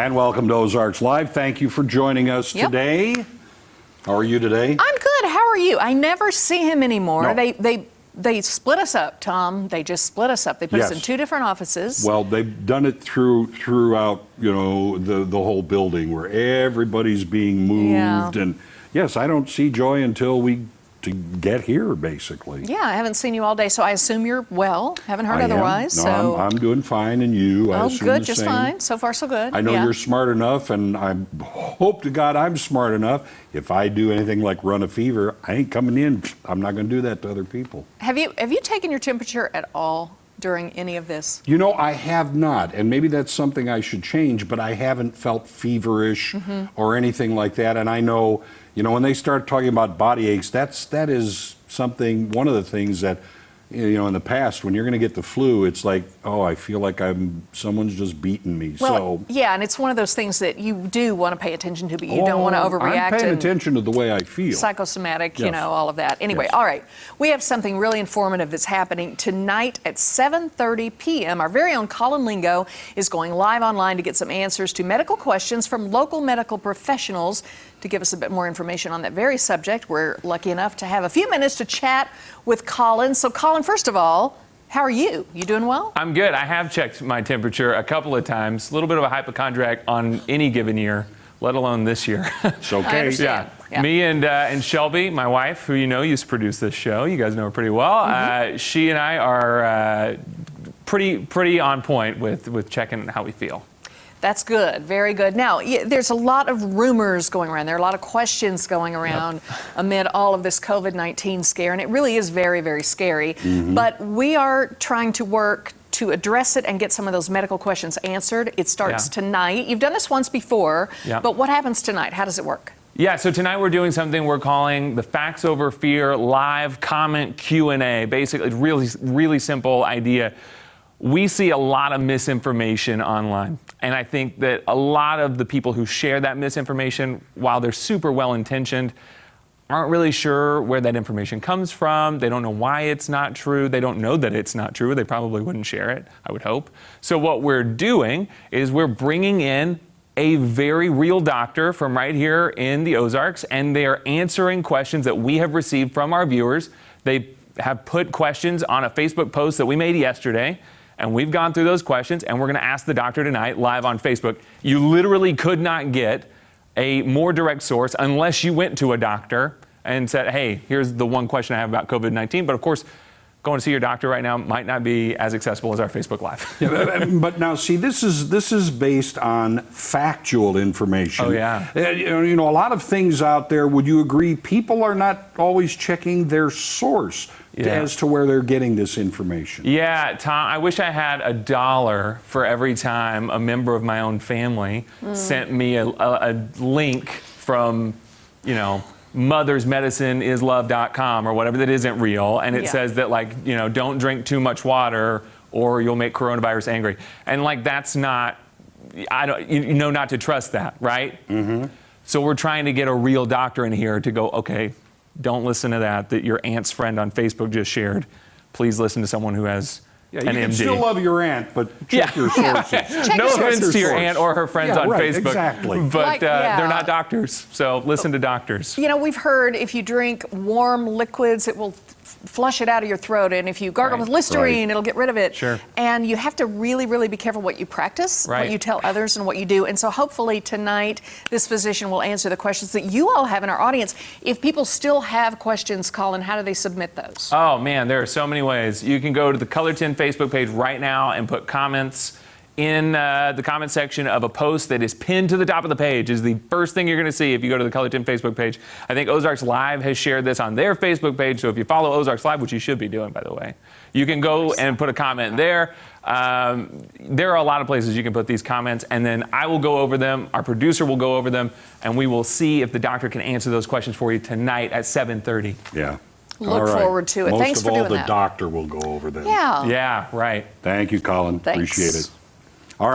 And welcome to Ozarks Live. Thank you for joining us today. How are you today? I'm good. How are you? I never see him anymore. No. They split us up, Tom. They just split us up. They put us in two different offices. Well, they've done it throughout, you know, the whole building where everybody's being moved. And yes, I don't see Joy until we get here, basically. Yeah, I haven't seen you all day, so I assume you're well. Haven't heard otherwise. No, so I'm doing fine, and you? I assume good, the just same. fine. So far, so good. I know you're smart enough, and I hope to God I'm smart enough. If I do anything like run a fever, I ain't coming in. I'm not going to do that to other people. Have you taken your temperature at all during any of this? You know, I have not, and maybe that's something I should change, but I haven't felt feverish or anything like that. And I know, you know, when they start talking about body aches, that is something, one of the things that, you know, in the past, when you're going to get the flu, it's like, oh, I feel like someone's just beating me. Well, yeah, and it's one of those things that you do want to pay attention to, but you don't want to overreact. I'm paying attention to the way I feel. Psychosomatic, you know, all of that. Anyway, all right. We have something really informative that's happening tonight at 7:30 p.m. Our very own Collin Lingo is going live online to get some answers to medical questions from local medical professionals to give us a bit more information on that very subject. We're lucky enough to have a few minutes to chat with Collin. So, Collin, first of all, how are you? You doing well? I'm good. I have checked my temperature a couple of times. A little bit of a hypochondriac on any given year, let alone this year. It's okay. Yeah. Me and Shelby, my wife, who you know used to produce this show. You guys know her pretty well. She and I are pretty on point with checking how we feel. That's good. Very good. Now, there's a lot of rumors going around. There are a lot of questions going around amid all of this COVID-19 scare, and it really is very, very scary. But we are trying to work to address it and get some of those medical questions answered. It starts tonight. You've done this once before, but what happens tonight? How does it work? Yeah, so tonight we're doing something we're calling the Facts Over Fear live comment Q&A. Basically, really simple idea. We see a lot of misinformation online, and I think that a lot of the people who share that misinformation, while they're super well-intentioned, aren't really sure where that information comes from. They don't know why it's not true. They don't know that it's not true. They probably wouldn't share it, I would hope. So what we're doing is we're bringing in a very real doctor from right here in the Ozarks, and they are answering questions that we have received from our viewers. They have put questions on a Facebook post that we made yesterday, and we've gone through those questions, and we're going to ask the doctor tonight live on Facebook. You literally could not get a more direct source unless you went to a doctor and said, hey, here's the one question I have about COVID-19. But of course, going to see your doctor right now might not be as accessible as our Facebook Live. But now, see, this is based on factual information. Oh, yeah. You know, a lot of things out there, would you agree, people are not always checking their source as to where they're getting this information? Yeah, Tom, I wish I had $1 for every time a member of my own family sent me a link from, you know, mothersmedicineIsLove.com or whatever that isn't real, and it says that, like, you know, don't drink too much water or you'll make coronavirus angry. And like, that's not, you know not to trust that, right? So we're trying to get a real doctor in here to go, okay, don't listen to that your aunt's friend on Facebook just shared. Please listen to someone who has an MD. You can still love your aunt, but check your sources. No offense to your aunt or her friends on Facebook, exactly. but they're not doctors, so listen to doctors. You know, we've heard if you drink warm liquids, it will flush it out of your throat, and if you gargle with Listerine, it'll get rid of it. And you have to really, really be careful what you practice, what you tell others, and what you do. And so hopefully tonight, this physician will answer the questions that you all have in our audience. If people still have questions, Collin, how do they submit those? Oh, man, there are so many ways. You can go to the Colorton Facebook page right now and put comments in the comment section of a post that is pinned to the top of the page. Is the first thing you're going to see if you go to the Colorton Facebook page. I think Ozarks Live has shared this on their Facebook page, so if you follow Ozarks Live, which you should be doing, by the way, you can go and put a comment there. There are a lot of places you can put these comments, and then I will go over them, our producer will go over them, and we will see if the doctor can answer those questions for you tonight at 7:30. Yeah. Look forward to it. Thanks for doing that. Most of all, the doctor will go over them. Yeah. Yeah, right. Thank you, Collin. Appreciate it.